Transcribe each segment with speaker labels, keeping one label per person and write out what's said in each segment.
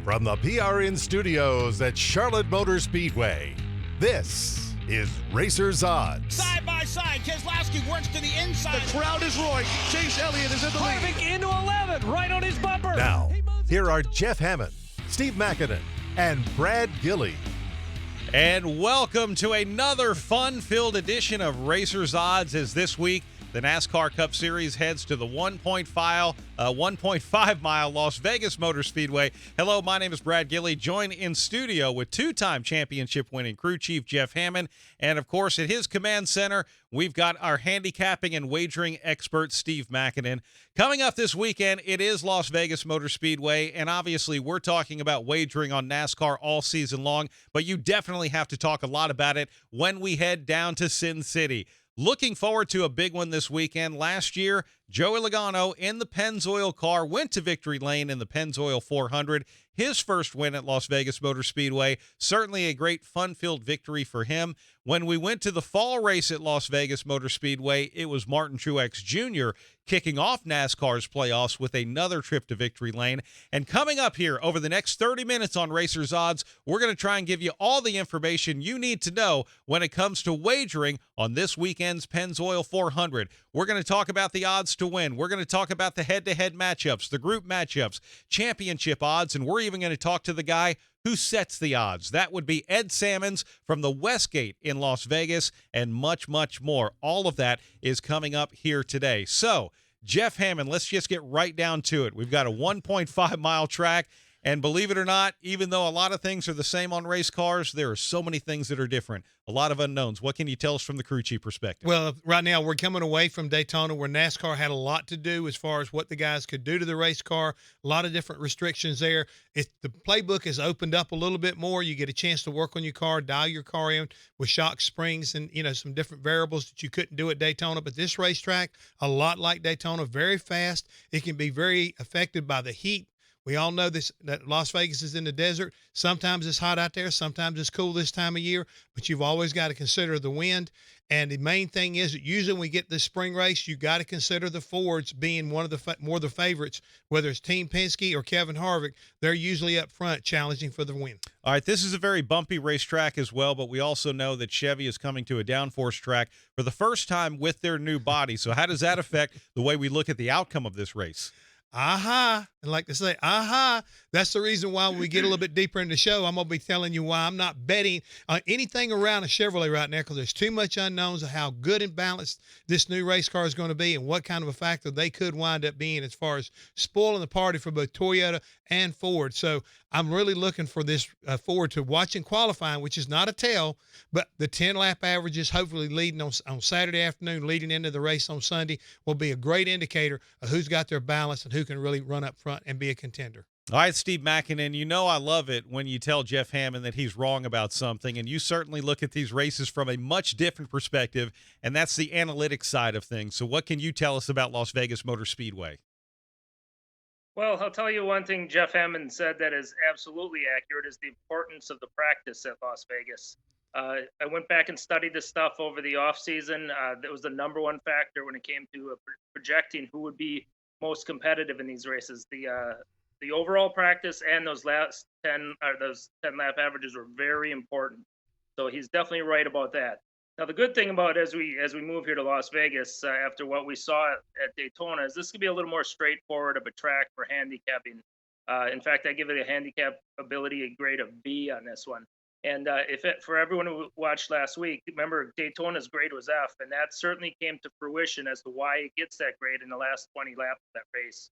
Speaker 1: From the PRN studios at Charlotte Motor Speedway, this is Racer's Odds.
Speaker 2: Side by side, Keselowski works to the inside.
Speaker 3: The crowd is roaring. Chase Elliott is in the lead.
Speaker 4: Harvick into 11, right on his bumper.
Speaker 1: Now, here are Jeff Hammond, Steve Makinen, and Brad Gillie.
Speaker 5: And welcome to another fun-filled edition of Racer's Odds, as this week the NASCAR Cup Series heads to the 1.5-mile Las Vegas Motor Speedway. Hello, my name is Brad Gillie, joined in studio with two-time championship-winning crew chief Jeff Hammond. And, of course, at his command center, we've got our handicapping and wagering expert, Steve Makinen. Coming up this weekend, it is Las Vegas Motor Speedway, and obviously we're talking about wagering on NASCAR all season long, but you definitely have to talk a lot about it when we head down to Sin City. Looking forward to a big one this weekend. Last year, Joey Logano in the Pennzoil car went to victory lane in the Pennzoil 400. His first win at Las Vegas Motor Speedway. Certainly a great fun-filled victory for him. When we went to the fall race at Las Vegas Motor Speedway, it was Martin Truex Jr. kicking off NASCAR's playoffs with another trip to victory lane. And coming up here over the next 30 minutes on Racer's Odds, we're going to try and give you all the information you need to know when it comes to wagering on this weekend's Pennzoil 400. We're going to talk about the odds to win. We're going to talk about the head-to-head matchups, the group matchups, championship odds, and we're even going to talk to the guy who sets the odds. That would be Ed Salmons from the Westgate in Las Vegas, and much, much more. All of that is coming up here today. So, Jeff Hammond, let's just get right down to it. We've got a 1.5-mile track, and believe it or not, even though a lot of things are the same on race cars, there are so many things that are different. A lot of unknowns. What can you tell us from the crew chief perspective?
Speaker 3: Well, right now we're coming away from Daytona, where NASCAR had a lot to do as far as what the guys could do to the race car. A lot of different restrictions there. The playbook has opened up a little bit more. You get a chance to work on your car, dial your car in with shock springs and, some different variables that you couldn't do at Daytona. But this racetrack, a lot like Daytona, very fast. It can be very affected by the heat. We all know this, that Las Vegas is in the desert. Sometimes it's hot out there. Sometimes it's cool this time of year, but you've always got to consider the wind. And the main thing is that usually when we get this spring race, you got to consider the Fords being one of the more the favorites, whether it's Team Penske or Kevin Harvick. They're usually up front challenging for the win.
Speaker 5: All right, this is a very bumpy racetrack as well, but we also know that Chevy is coming to a downforce track for the first time with their new body. So how does that affect the way we look at the outcome of this race?
Speaker 3: Aha. And like to say, aha. That's the reason why when we get a little bit deeper in the show, I'm going to be telling you why I'm not betting on anything around a Chevrolet right now, because there's too much unknowns of how good and balanced this new race car is going to be and what kind of a factor they could wind up being as far as spoiling the party for both Toyota and Ford. So I'm really looking for this forward to watching qualifying, which is not a tell, but the 10-lap averages hopefully leading on Saturday afternoon, leading into the race on Sunday, will be a great indicator of who's got their balance and who can really run up front and be a contender.
Speaker 5: All right, Steve Makinen, I love it when you tell Jeff Hammond that he's wrong about something, and you certainly look at these races from a much different perspective, and that's the analytics side of things. So what can you tell us about Las Vegas Motor Speedway?
Speaker 6: Well, I'll tell you one thing Jeff Hammond said that is absolutely accurate is the importance of the practice at Las Vegas. I went back and studied this stuff over the offseason. That was the number one factor when it came to projecting who would be most competitive in these races. The overall practice and those last 10 lap averages were very important. So he's definitely right about that. Now, the good thing about as we move here to Las Vegas after what we saw at Daytona is this could be a little more straightforward of a track for handicapping. In fact, I give it a handicap ability a grade of B on this one. And for everyone who watched last week, remember Daytona's grade was F, and that certainly came to fruition as to why it gets that grade in the last 20 laps of that race.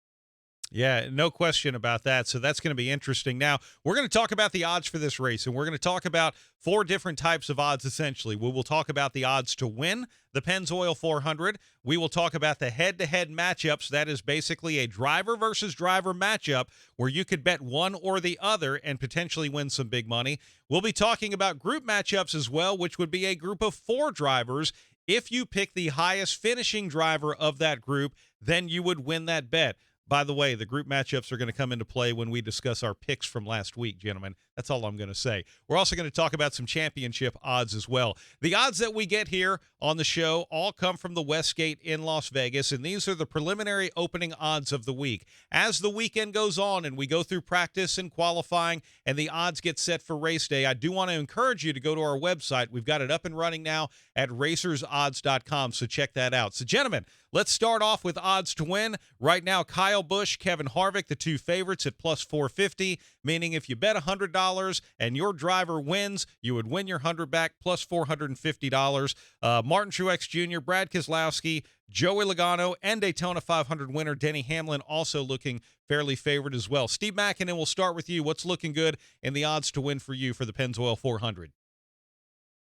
Speaker 5: Yeah, no question about that. So that's going to be interesting. Now, we're going to talk about the odds for this race, and we're going to talk about 4 different types of odds, essentially. We will talk about the odds to win the Pennzoil 400. We will talk about the head-to-head matchups. That is basically a driver versus driver matchup where you could bet one or the other and potentially win some big money. We'll be talking about group matchups as well, which would be a group of 4 drivers. If you pick the highest finishing driver of that group, then you would win that bet. By the way, the group matchups are going to come into play when we discuss our picks from last week, gentlemen. That's all I'm going to say. We're also going to talk about some championship odds as well. The odds that we get here on the show all come from the Westgate in Las Vegas, and these are the preliminary opening odds of the week. As the weekend goes on and we go through practice and qualifying and the odds get set for race day, I do want to encourage you to go to our website. We've got it up and running now at racersodds.com, so check that out. So, gentlemen, let's start off with odds to win. Right now, Kyle Busch, Kevin Harvick, the two favorites at plus 450, meaning if you bet $100 and your driver wins, you would win your 100 back plus $450. Martin Truex Jr., Brad Keselowski, Joey Logano, and Daytona 500 winner Denny Hamlin also looking fairly favored as well. Steve Makinen, we'll start with you. What's looking good in the odds to win for you for the Pennzoil 400?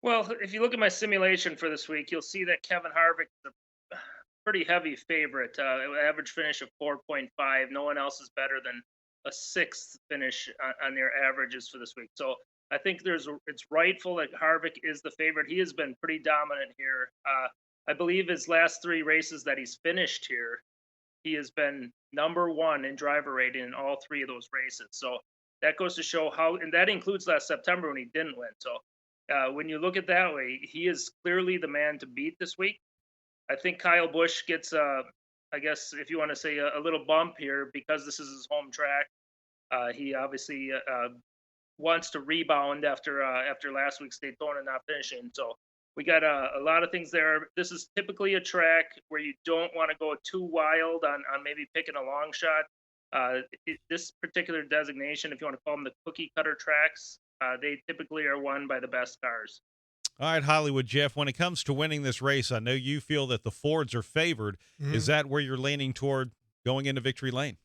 Speaker 6: Well, if you look at my simulation for this week, you'll see that Kevin Harvick is a pretty heavy favorite. Average finish of 4.5. No one else is better than a sixth finish on their averages for this week. So I think it's rightful that Harvick is the favorite. He has been pretty dominant here. I believe his last three races that he's finished here, he has been number one in driver rating in all three of those races. So that goes to show how, and that includes last September when he didn't win. So when you look at that way, he is clearly the man to beat this week. I think Kyle Busch gets, I guess, if you want to say a little bump here because this is his home track. He obviously wants to rebound after last week's Daytona not finishing. So we got a lot of things there. This is typically a track where you don't want to go too wild on maybe picking a long shot. This particular designation, if you want to call them the cookie cutter tracks, they typically are won by the best cars.
Speaker 5: All right, Hollywood Jeff, when it comes to winning this race, I know you feel that the Fords are favored. Mm-hmm. Is that where you're leaning toward going into victory lane?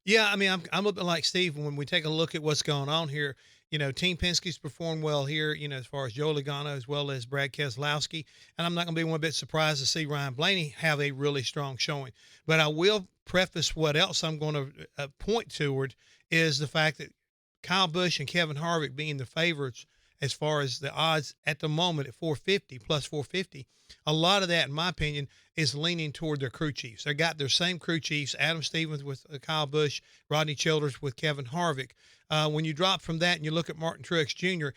Speaker 3: Yeah, I mean, I'm a bit like Steve. When we take a look at what's going on here, Team Penske's performed well here, as far as Joe Logano as well as Brad Keselowski. And I'm not going to be one bit surprised to see Ryan Blaney have a really strong showing. But I will preface what else I'm going to point toward is the fact that Kyle Busch and Kevin Harvick being the favorites as far as the odds at the moment at 450, plus 450, a lot of that, in my opinion, is leaning toward their crew chiefs. They got their same crew chiefs, Adam Stevens with Kyle Busch, Rodney Childers with Kevin Harvick. When you drop from that and you look at Martin Truex Jr.,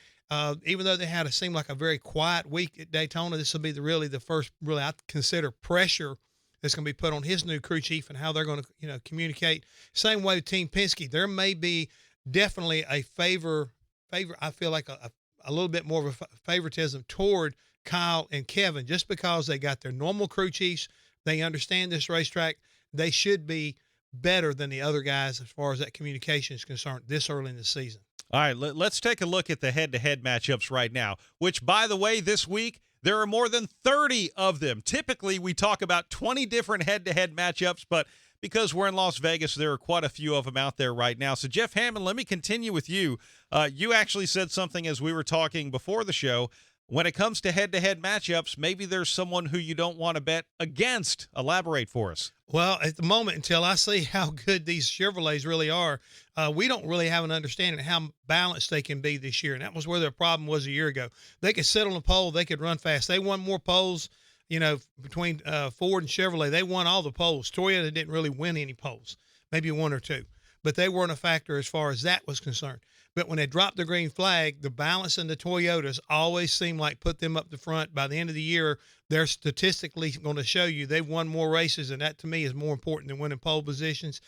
Speaker 3: even though they had seemed like a very quiet week at Daytona, this will be the first I consider pressure that's going to be put on his new crew chief and how they're going to communicate. Same way with Team Penske, there may be definitely a favor. I feel like a little bit more of a favoritism toward Kyle and Kevin, just because they got their normal crew chiefs. They understand this racetrack. They should be better than the other guys as far as that communication is concerned this early in the season.
Speaker 5: All right, let's take a look at the head-to-head matchups right now, which, by the way, this week, there are more than 30 of them. Typically, we talk about 20 different head-to-head matchups, but because we're in Las Vegas, there are quite a few of them out there right now. So, Jeff Hammond, let me continue with you. You actually said something as we were talking before the show. When it comes to head-to-head matchups, maybe there's someone who you don't want to bet against. Elaborate for us.
Speaker 3: Well, at the moment, until I see how good these Chevrolets really are, we don't really have an understanding of how balanced they can be this year. And that was where their problem was a year ago. They could sit on the pole. They could run fast. They won more poles, between Ford and Chevrolet. They won all the poles. Toyota didn't really win any poles, maybe one or two. But they weren't a factor as far as that was concerned. But when they dropped the green flag, the balance in the Toyotas always seemed like put them up the front. By the end of the year, they're statistically going to show you they've won more races, and that to me is more important than winning pole positions.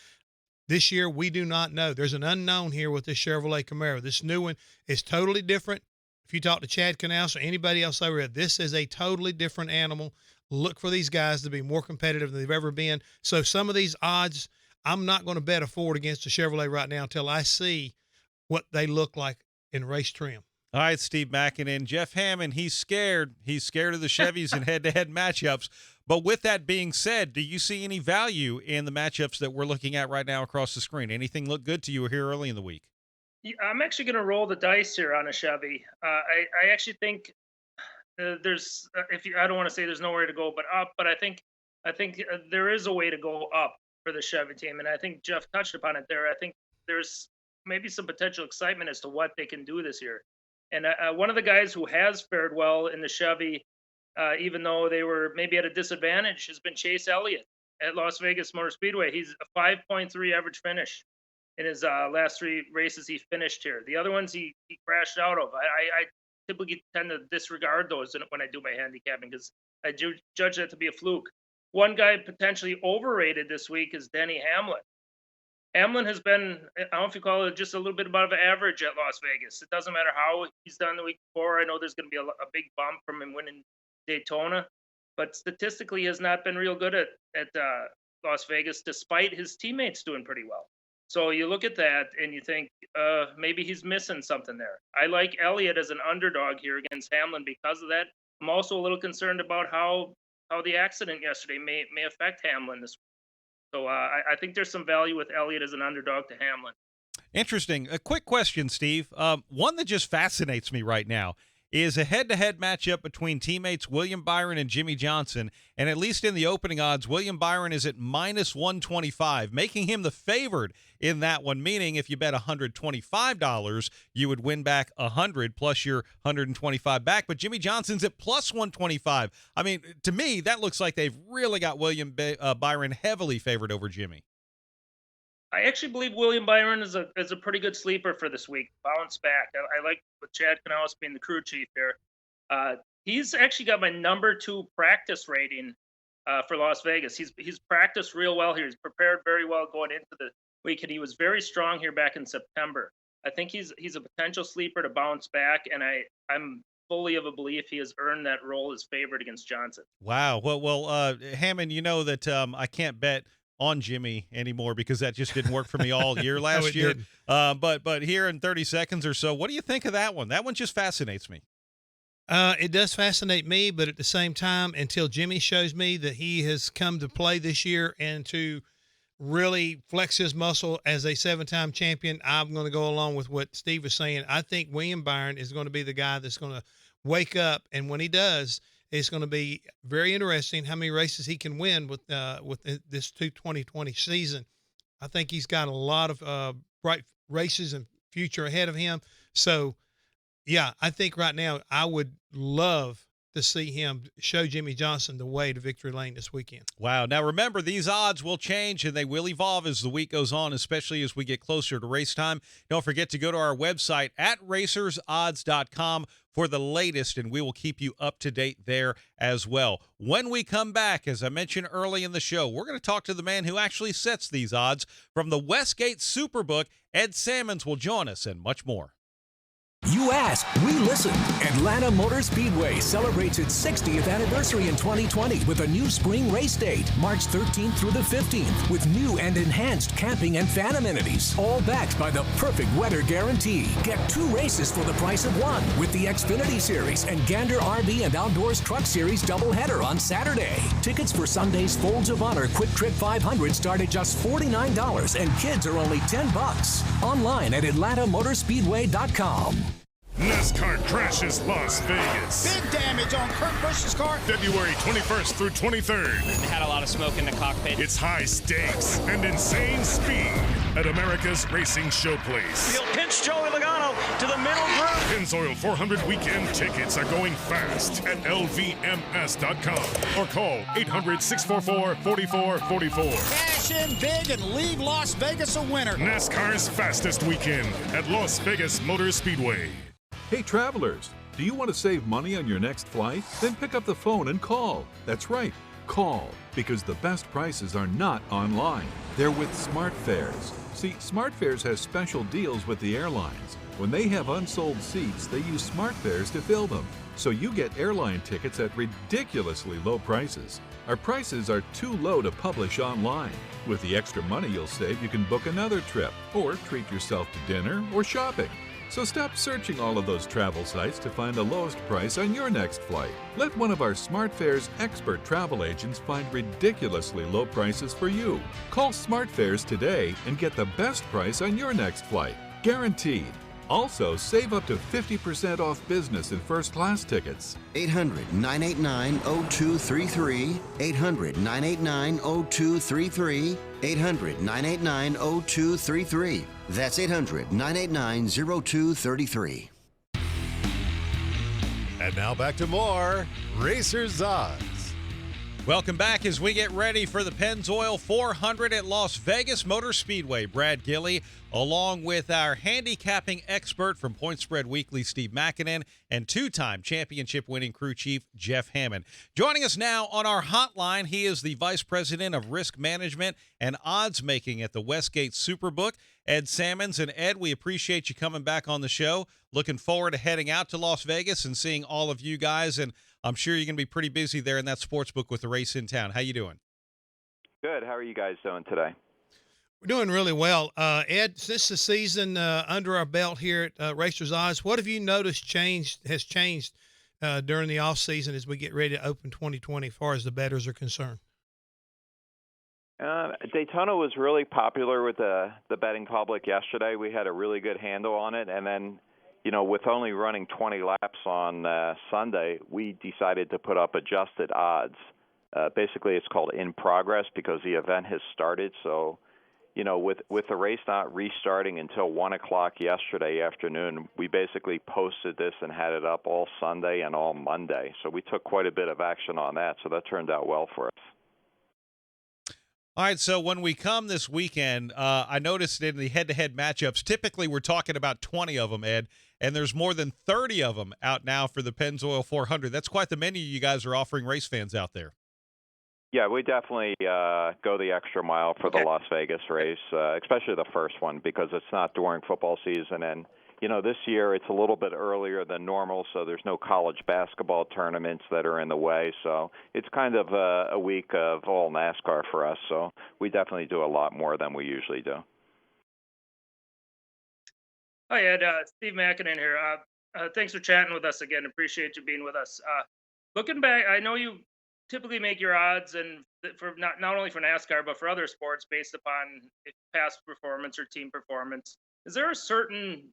Speaker 3: This year, we do not know. There's an unknown here with this Chevrolet Camaro. This new one is totally different. If you talk to Chad Canals or anybody else over here, this is a totally different animal. Look for these guys to be more competitive than they've ever been. So some of these odds, I'm not going to bet a Ford against a Chevrolet right now until I see what they look like in race trim.
Speaker 5: All right, Steve Makinen. Jeff Hammond, he's scared. He's scared of the Chevys in head-to-head matchups. But with that being said, do you see any value in the matchups that we're looking at right now across the screen? Anything look good to you here early in the week?
Speaker 6: Yeah, I'm actually going to roll the dice here on a Chevy. I actually think there's I don't want to say there's nowhere to go but up, but I think there is a way to go up for the Chevy team, and I think Jeff touched upon it there. I think there's maybe some potential excitement as to what they can do this year. And one of the guys who has fared well in the Chevy, even though they were maybe at a disadvantage, has been Chase Elliott. at Las Vegas Motor Speedway. He's a 5.3 average finish in his last 3 races he finished here. The other ones he crashed out of. I typically tend to disregard those when I do my handicapping because I judge that to be a fluke. One guy potentially overrated this week is Denny Hamlin. Hamlin has been, I don't know if you call it, just a little bit above average at Las Vegas. It doesn't matter how he's done the week before. I know there's going to be a big bump from him winning Daytona, but statistically has not been real good at Las Vegas, despite his teammates doing pretty well. So you look at that and you think maybe he's missing something there. I like Elliott as an underdog here against Hamlin because of that. I'm also a little concerned about how the accident yesterday may affect Hamlin this week. So I think there's some value with Elliott as an underdog to Hamlin.
Speaker 5: Interesting. A quick question, Steve. One that just fascinates me right now is a head-to-head matchup between teammates William Byron and Jimmy Johnson, and at least in the opening odds, William Byron is at -125, making him the favored in that one, meaning if you bet $125, you would win back $100 plus your $125 back, but Jimmy Johnson's at +125. I mean, to me, that looks like they've really got William Byron heavily favored over Jimmy.
Speaker 6: I actually believe William Byron is a pretty good sleeper for this week. Bounce back. I like with Chad Canales being the crew chief here. He's actually got my number 2 practice rating for Las Vegas. He's practiced real well here. He's prepared very well going into the week, and he was very strong here back in September. I think he's a potential sleeper to bounce back, and I'm fully of a belief he has earned that role as favorite against Johnson.
Speaker 5: Wow. Well, Hammond, you know that I can't bet on Jimmy anymore because that just didn't work for me all year last year. But here in 30 seconds or so, what do you think of that one? That one just fascinates me.
Speaker 3: It does fascinate me, but at the same time, until Jimmy shows me that he has come to play this year and to really flex his muscle as a 7-time champion, I'm going to go along with what Steve was saying. I think William Byron is going to be the guy that's going to wake up, and when he does, it's going to be very interesting how many races he can win with this 2020 season. I think he's got a lot of bright races and future ahead of him. So, yeah, I think right now I would love to see him show Jimmy Johnson the way to victory lane this weekend.
Speaker 5: Wow. Now, remember, these odds will change and they will evolve as the week goes on, especially as we get closer to race time. Don't forget to go to our website at racersodds.com for the latest, and we will keep you up to date there as well. When we come back, as I mentioned early in the show, we're going to talk to the man who actually sets these odds from the Westgate Superbook. Ed Salmons will join us, and much more.
Speaker 7: You asked, we listened. Atlanta Motor Speedway celebrates its 60th anniversary in 2020 with a new spring race date, March 13th through the 15th, with new and enhanced camping and fan amenities, all backed by the perfect weather guarantee. Get 2 races for the price of 1 with the Xfinity Series and Gander RV and Outdoors Truck Series doubleheader on Saturday. Tickets for Sunday's Folds of Honor Quick Trip 500 start at just $49 and kids are only $10. Online at atlantamotorspeedway.com.
Speaker 8: NASCAR crashes Las Vegas.
Speaker 2: Big damage on Kurt Busch's car.
Speaker 8: February 21st through 23rd.
Speaker 9: They had a lot of smoke in the cockpit.
Speaker 8: It's high stakes and insane speed at America's racing showplace.
Speaker 4: He'll pinch Joey Logano to the middle groove.
Speaker 8: Pennzoil 400 weekend tickets are going fast at lvms.com or call 800-644-4444.
Speaker 2: Cash in big and leave Las Vegas a winner.
Speaker 8: NASCAR's fastest weekend at Las Vegas Motor Speedway.
Speaker 10: Hey travelers, do you want to save money on your next flight? Then pick up the phone and call. That's right, call, because the best prices are not online. They're with SmartFares. See, SmartFares has special deals with the airlines. When they have unsold seats, they use SmartFares to fill them. So you get airline tickets at ridiculously low prices. Our prices are too low to publish online. With the extra money you'll save, you can book another trip or treat yourself to dinner or shopping. So stop searching all of those travel sites to find the lowest price on your next flight. Let one of our SmartFares expert travel agents find ridiculously low prices for you. Call SmartFares today and get the best price on your next flight. Guaranteed. Also, save up to 50% off business and first-class tickets.
Speaker 11: 800-989-0233. 800-989-0233. 800-989-0233. That's 800-989-0233.
Speaker 1: And now back to more Racer's Odds.
Speaker 5: Welcome back as we get ready for the Pennzoil 400 at Las Vegas Motor Speedway. Brad Gillie, along with our handicapping expert from Point Spread Weekly, Steve Makinen, and two-time championship-winning crew chief, Jeff Hammond. Joining us now on our hotline, he is the Vice President of Risk Management and Odds Making at the Westgate Superbook, Ed Salmons. And Ed, we appreciate you coming back on the show. Looking forward to heading out to Las Vegas and seeing all of you guys, and I'm sure you're going to be pretty busy there in that sports book with the race in town. How you doing?
Speaker 12: Good. How are you guys doing today?
Speaker 3: We're doing really well. Ed, since the season under our belt here at Racers Odds, what have you noticed has changed during the off season as we get ready to open 2020 as far as the bettors are concerned?
Speaker 12: Daytona was really popular with the betting public yesterday. We had a really good handle on it, and then with only running 20 laps on Sunday, we decided to put up adjusted odds. Basically, it's called in progress because the event has started. So, with the race not restarting until 1 o'clock yesterday afternoon, we basically posted this and had it up all Sunday and all Monday. So we took quite a bit of action on that. So that turned out well for us.
Speaker 5: All right, so when we come this weekend, I noticed in the head-to-head matchups, typically we're talking about 20 of them, Ed, and there's more than 30 of them out now for the Pennzoil 400. That's quite the menu you guys are offering race fans out there.
Speaker 12: Yeah, we definitely go the extra mile for the Las Vegas race, especially the first one because it's not during football season. And, this year it's a little bit earlier than normal, so there's no college basketball tournaments that are in the way. So it's kind of a week of all NASCAR for us. So we definitely do a lot more than we usually do.
Speaker 6: Hi, Ed. Steve Makinen here. Thanks for chatting with us again. Appreciate you being with us. Looking back, I know you typically make your odds and for not only for NASCAR but for other sports based upon past performance or team performance. Is there a certain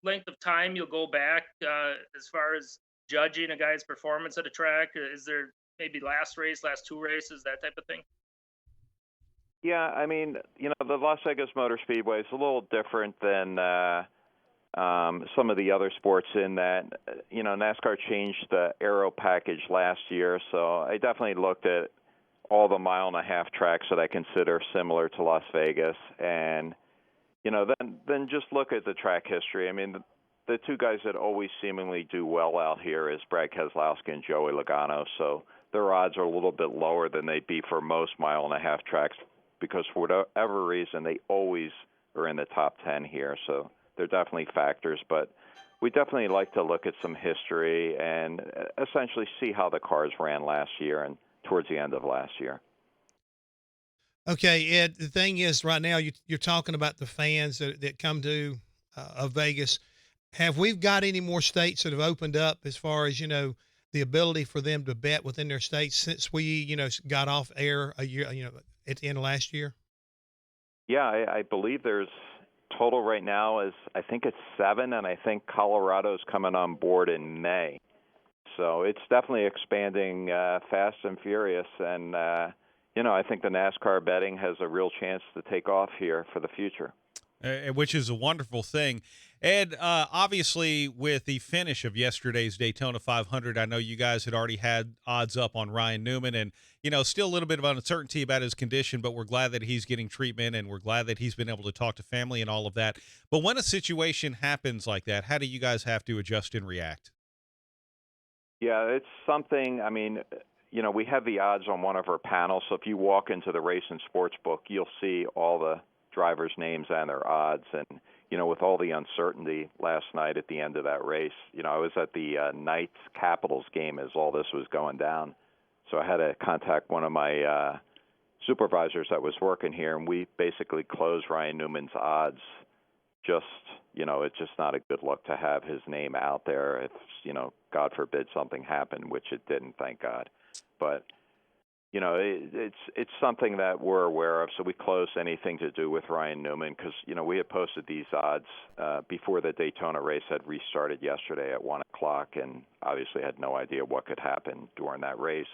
Speaker 6: length of time you'll go back as far as judging a guy's performance at a track? Is there maybe last race, last two races, that type of thing?
Speaker 12: Yeah, I mean, the Las Vegas Motor Speedway is a little different than some of the other sports in that, NASCAR changed the aero package last year, so I definitely looked at all the mile-and-a-half tracks that I consider similar to Las Vegas, and, then just look at the track history. I mean, the two guys that always seemingly do well out here is Brad Keselowski and Joey Logano, so their odds are a little bit lower than they'd be for most mile-and-a-half tracks because for whatever reason, they always are in the top 10 here, so they're definitely factors, but we definitely like to look at some history and essentially see how the cars ran last year and towards the end of last year.
Speaker 3: Okay, Ed, the thing is right now you're talking about the fans that come to of Vegas. Have we got any more states that have opened up as far as, the ability for them to bet within their states since we, got off air a year, at the end of last year?
Speaker 12: Yeah, I believe there's total right now is I think it's 7, and I think Colorado's coming on board in May. So it's definitely expanding fast and furious, and I think the NASCAR betting has a real chance to take off here for the future.
Speaker 5: Which is a wonderful thing. Ed, obviously with the finish of yesterday's Daytona 500, I know you guys had already had odds up on Ryan Newman and, still a little bit of uncertainty about his condition, but we're glad that he's getting treatment and we're glad that he's been able to talk to family and all of that. But when a situation happens like that, how do you guys have to adjust and react?
Speaker 12: Yeah, it's something, I mean, we have the odds on one of our panels, so if you walk into the race and sports book, you'll see all the drivers' names and their odds. And, with all the uncertainty last night at the end of that race, I was at the Knights Capitals game as all this was going down. So I had to contact one of my supervisors that was working here, and we basically closed Ryan Newman's odds. It's just not a good look to have his name out there if, God forbid something happened, which it didn't, thank God. But it's something that we're aware of, so we closed anything to do with Ryan Newman because, we had posted these odds before the Daytona race had restarted yesterday at 1 o'clock and obviously had no idea what could happen during that race.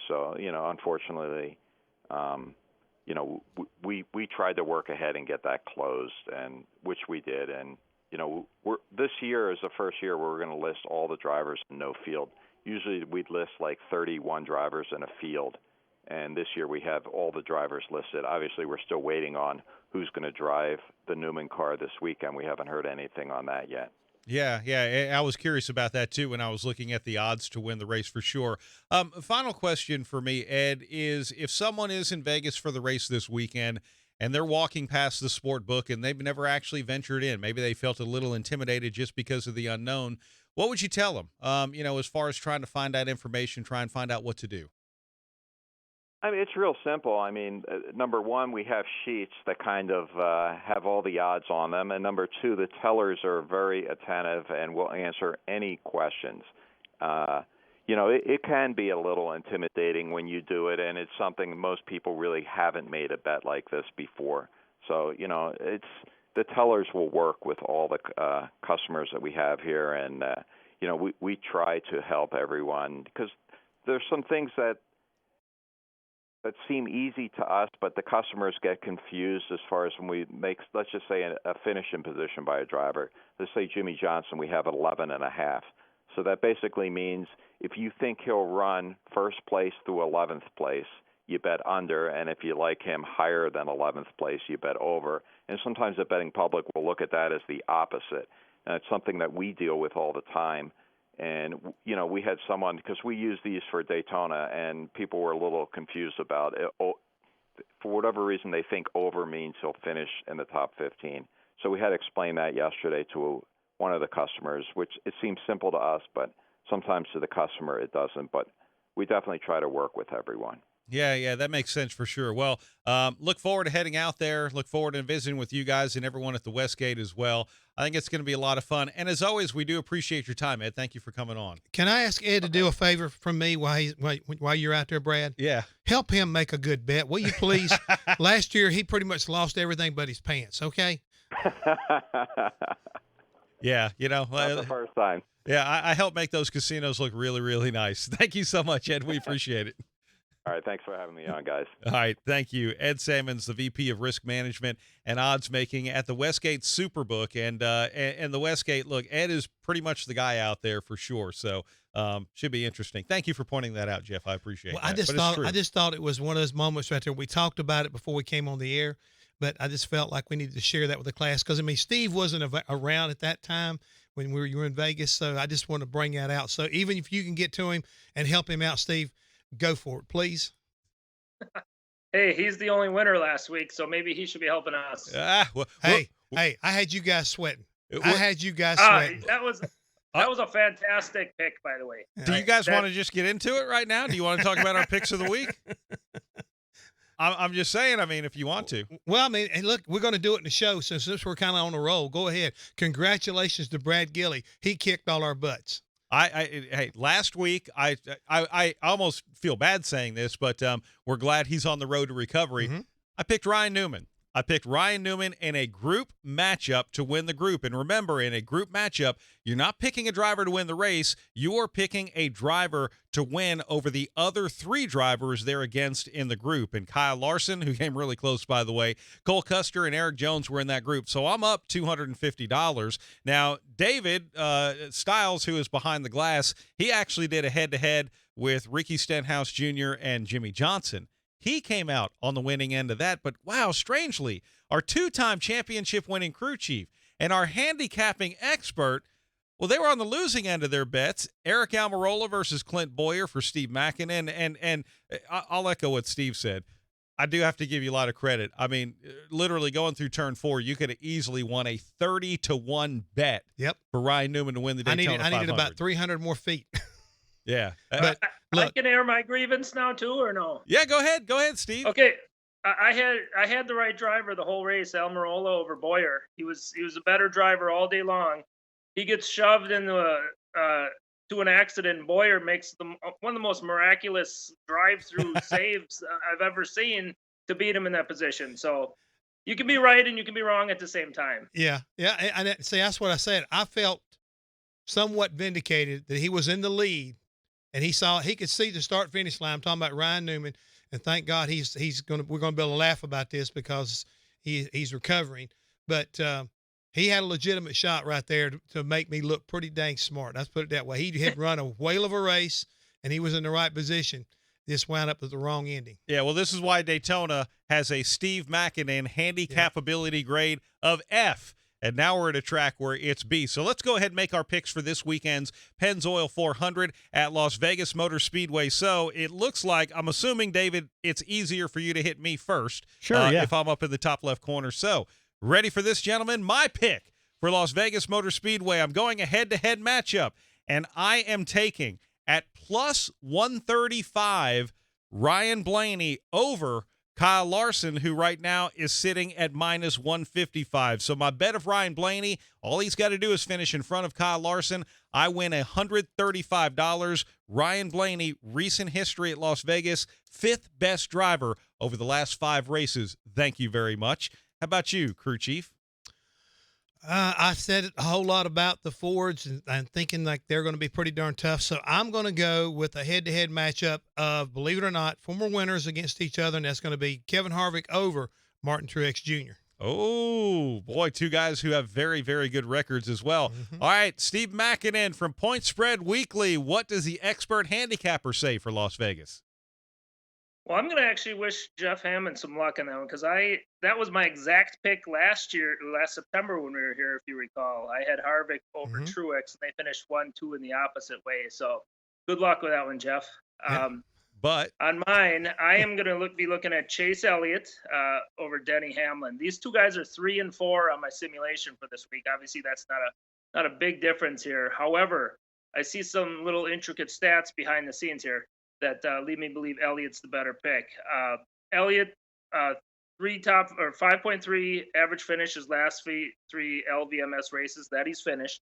Speaker 12: So, unfortunately, we tried to work ahead and get that closed, and which we did. And, this year is the first year where we're going to list all the drivers in no field. usually we'd list like 31 drivers in a field, and this year we have all the drivers listed. Obviously, we're still waiting on who's going to drive the Newman car this weekend. We haven't heard anything on that yet.
Speaker 5: Yeah. I was curious about that too when I was looking at the odds to win the race for sure. Final question for me, Ed, is if someone is in Vegas for the race this weekend and they're walking past the sport book and they've never actually ventured in, maybe they felt a little intimidated just because of the unknown, what would you tell them, as far as trying to find out information, try and find out what to do?
Speaker 12: I mean, it's real simple. I mean, number one, we have sheets that kind of have all the odds on them. And number two, the tellers are very attentive and will answer any questions. It can be a little intimidating when you do it, and it's something most people really haven't made a bet like this before. So, the tellers will work with all the customers that we have here. And, we try to help everyone because there's some things that seem easy to us, but the customers get confused as far as when we make, let's just say, a finishing position by a driver. Let's say Jimmy Johnson, we have 11.5. So that basically means if you think he'll run first place through 11th place, you bet under, and if you like him higher than 11th place, you bet over. And sometimes the betting public will look at that as the opposite. And it's something that we deal with all the time. And, we had someone, because we use these for Daytona, and people were a little confused about it. For whatever reason, they think over means he'll finish in the top 15. So we had to explain that yesterday to one of the customers, which it seems simple to us, but sometimes to the customer it doesn't. But we definitely try to work with everyone.
Speaker 5: Yeah, that makes sense for sure. Well, look forward to heading out there. Look forward to visiting with you guys and everyone at the Westgate as well. I think it's going to be a lot of fun. And as always, we do appreciate your time, Ed. Thank you for coming on.
Speaker 3: Can I ask Ed to do a favor from me while you're out there, Brad?
Speaker 5: Yeah.
Speaker 3: Help him make a good bet, will you please? Last year, he pretty much lost everything but his pants, okay?
Speaker 5: Yeah,
Speaker 12: Not the first time.
Speaker 5: Yeah, I help make those casinos look really, really nice. Thank you so much, Ed. We appreciate it.
Speaker 12: All right, thanks for having me on, guys.
Speaker 5: All right, thank you. Ed Salmons, the VP of Risk Management and Odds Making at the Westgate Superbook. And the Westgate, look, Ed is pretty much the guy out there for sure. So should be interesting. Thank you for pointing that out, Jeff. I appreciate it.
Speaker 3: I just thought it was one of those moments right there. We talked about it before we came on the air, but I just felt like we needed to share that with the class because, Steve wasn't around at that time when you were in Vegas. So I just want to bring that out. So even if you can get to him and help him out, Steve, go for it, please.
Speaker 6: Hey, he's the only winner last week, so maybe he should be helping us.
Speaker 3: Hey, I had you guys sweating. That was a fantastic pick, by the way.
Speaker 5: Do you guys want to just get into it right now? Do you want to talk about our picks of the week? I'm just saying, if you want to.
Speaker 3: Well, hey, look, we're going to do it in the show, so since we're kind of on a roll, go ahead. Congratulations to Brad Gillie. He kicked all our butts.
Speaker 5: Hey, last week, I almost feel bad saying this, but we're glad he's on the road to recovery. Mm-hmm. I picked Ryan Newman. I picked Ryan Newman in a group matchup to win the group. And remember, in a group matchup, you're not picking a driver to win the race. You are picking a driver to win over the other three drivers they're against in the group. And Kyle Larson, who came really close, by the way, Cole Custer and Eric Jones were in that group. So I'm up $250. Now, David Stiles, who is behind the glass, he actually did a head-to-head with Ricky Stenhouse Jr. and Jimmy Johnson. He came out on the winning end of that, but wow, strangely, our two-time championship-winning crew chief and our handicapping expert, well, they were on the losing end of their bets. Eric Almirola versus Clint Boyer for Steve Makinen, and I'll echo what Steve said. I do have to give you a lot of credit. Literally going through turn 4, you could have easily won a 30-1 bet.
Speaker 3: Yep.
Speaker 5: For Ryan Newman to win the Daytona 500.
Speaker 3: I needed about 300 more feet.
Speaker 5: Yeah.
Speaker 3: But
Speaker 6: I can air my grievance now too, or no?
Speaker 5: Yeah, go ahead, Steve.
Speaker 6: Okay, I had the right driver the whole race, Almirola over Boyer. He was a better driver all day long. He gets shoved into to an accident. And Boyer makes one of the most miraculous drive-through saves I've ever seen to beat him in that position. So you can be right and you can be wrong at the same time.
Speaker 3: Yeah. And see, that's what I said. I felt somewhat vindicated that he was in the lead. And he could see the start finish line. I'm talking about Ryan Newman, and thank God we're gonna be able to laugh about this because he's recovering. But he had a legitimate shot right there to make me look pretty dang smart. Let's put it that way. He had run a whale of a race, and he was in the right position. This wound up with the wrong ending.
Speaker 5: Yeah, well, this is why Daytona has a Steve Makinen handicapability grade of F. And now we're at a track where it's B. So let's go ahead and make our picks for this weekend's Pennzoil 400 at Las Vegas Motor Speedway. So it looks like, I'm assuming, David, it's easier for you to hit me first.
Speaker 13: Sure, yeah.
Speaker 5: If I'm up in the top left corner. So ready for this, gentlemen? My pick for Las Vegas Motor Speedway. I'm going a head-to-head matchup, and I am taking at plus 135 Ryan Blaney over Kyle Larson, who right now is sitting at minus 155. So my bet of Ryan Blaney, all he's got to do is finish in front of Kyle Larson. I win $135. Ryan Blaney, recent history at Las Vegas, 5th best driver over the last 5 races. Thank you very much. How about you, crew chief?
Speaker 3: I said a whole lot about the Fords and thinking like they're going to be pretty darn tough. So I'm going to go with a head-to-head matchup of, believe it or not, former winners against each other, and that's going to be Kevin Harvick over Martin Truex Jr.
Speaker 5: Oh, boy, 2 guys who have very, very good records as well.
Speaker 3: Mm-hmm.
Speaker 5: All right, Steve Makinen from Point Spread Weekly. What does the expert handicapper say for Las Vegas?
Speaker 6: Well, I'm going to actually wish Jeff Hammond some luck on that one because that was my exact pick last September when we were here, if you recall. I had Harvick over Truex, and they finished 1-2 in the opposite way. So good luck with that one, Jeff.
Speaker 5: But
Speaker 6: on mine, I am going to be looking at Chase Elliott over Denny Hamlin. These 2 guys are 3 and 4 on my simulation for this week. Obviously, that's not a big difference here. However, I see some little intricate stats behind the scenes here that lead me to believe Elliott's the better pick. Elliott, 5.3 average finish his last 3 LVMS races that he's finished.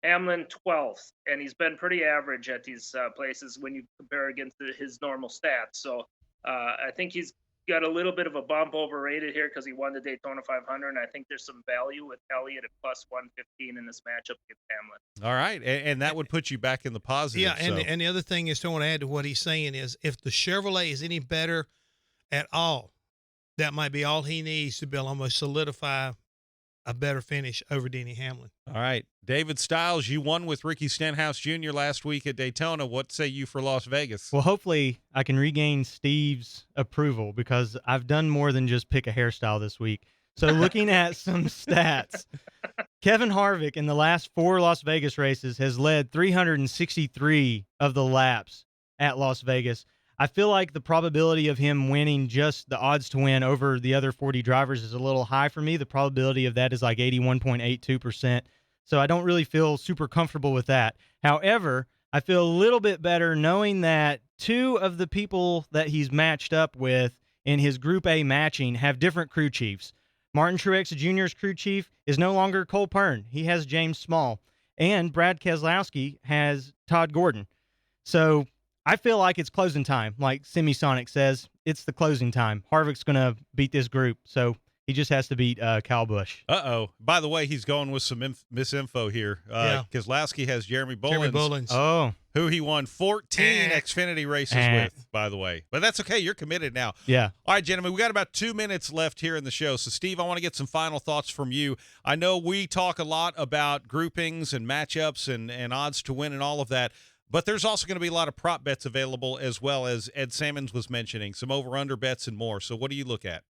Speaker 6: Hamlin 12th, and he's been pretty average at these places when you compare against his normal stats. So I think he's got a little bit of a bump overrated here because he won the Daytona 500, and I think there's some value with Elliott at plus 115 in this matchup against Hamlin.
Speaker 5: All right, and that would put you back in the positive.
Speaker 3: Yeah, and the other thing is, I want to add to what he's saying is, if the Chevrolet is any better at all, that might be all he needs to be able to almost solidify a better finish over Denny Hamlin.
Speaker 5: All right, David Stiles, you won with Ricky Stenhouse Jr. last week at Daytona. What say you for Las Vegas?
Speaker 13: Well, hopefully I can regain Steve's approval because I've done more than just pick a hairstyle this week. So looking at some stats, Kevin Harvick in the last 4 Las Vegas races has led 363 of the laps at Las Vegas. I feel like the probability of him winning just the odds to win over the other 40 drivers is a little high for me. The probability of that is like 81.82%. So I don't really feel super comfortable with that. However, I feel a little bit better knowing that 2 of the people that he's matched up with in his Group A matching have different crew chiefs. Martin Truex Jr.'s crew chief is no longer Cole Pearn. He has James Small. And Brad Keselowski has Todd Gordon. So I feel like it's closing time. Like Semisonic says, it's the closing time. Harvick's going to beat this group, so he just has to beat Kyle Busch.
Speaker 5: Uh-oh. By the way, he's going with some misinfo here. Keselowski has Jeremy Bullins.
Speaker 3: Oh.
Speaker 5: Who he won 14 Xfinity races with, by the way. But that's okay. You're committed now.
Speaker 13: Yeah.
Speaker 5: All right, gentlemen, we got about 2 minutes left here in the show. So, Steve, I want to get some final thoughts from you. I know we talk a lot about groupings and matchups and odds to win and all of that. But there's also going to be a lot of prop bets available as well, as Ed Salmons was mentioning, some over-under bets and more. So what do you look at?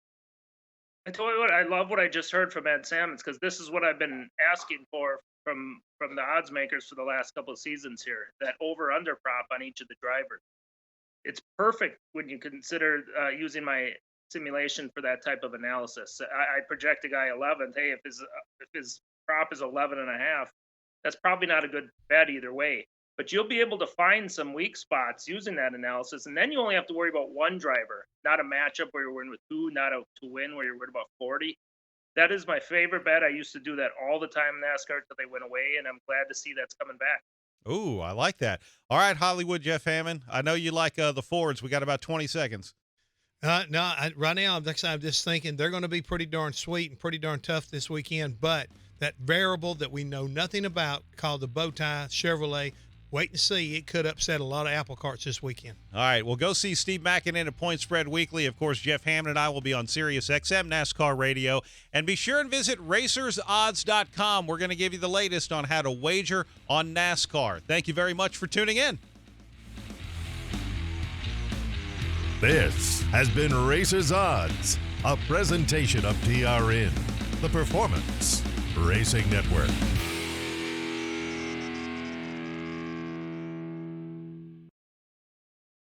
Speaker 6: I tell you what, I love what I just heard from Ed Salmons because this is what I've been asking for from the odds makers for the last couple of seasons here, that over-under prop on each of the drivers. It's perfect when you consider using my simulation for that type of analysis. I project a guy 11th. Hey, if his prop is 11.5, that's probably not a good bet either way. But you'll be able to find some weak spots using that analysis, and then you only have to worry about one driver, not a matchup where you're winning with 2, not a to win where you're worried about 40. That is my favorite bet. I used to do that all the time in NASCAR until they went away, and I'm glad to see that's coming back.
Speaker 5: Ooh, I like that. All right, Hollywood Jeff Hammond. I know you like the Fords. We got about 20 seconds.
Speaker 3: Right now I'm just thinking they're going to be pretty darn sweet and pretty darn tough this weekend, but that variable that we know nothing about called the bow tie Chevrolet wait and see. It could upset a lot of apple carts this weekend.
Speaker 5: All right, well, go see Steve Makinen at Point Spread Weekly. Of course, Jeff Hammond and I will be on Sirius XM NASCAR Radio. And be sure and visit racersodds.com. We're going to give you the latest on how to wager on NASCAR. Thank you very much for tuning in.
Speaker 1: This has been Racers Odds, a presentation of TRN, the Performance Racing Network.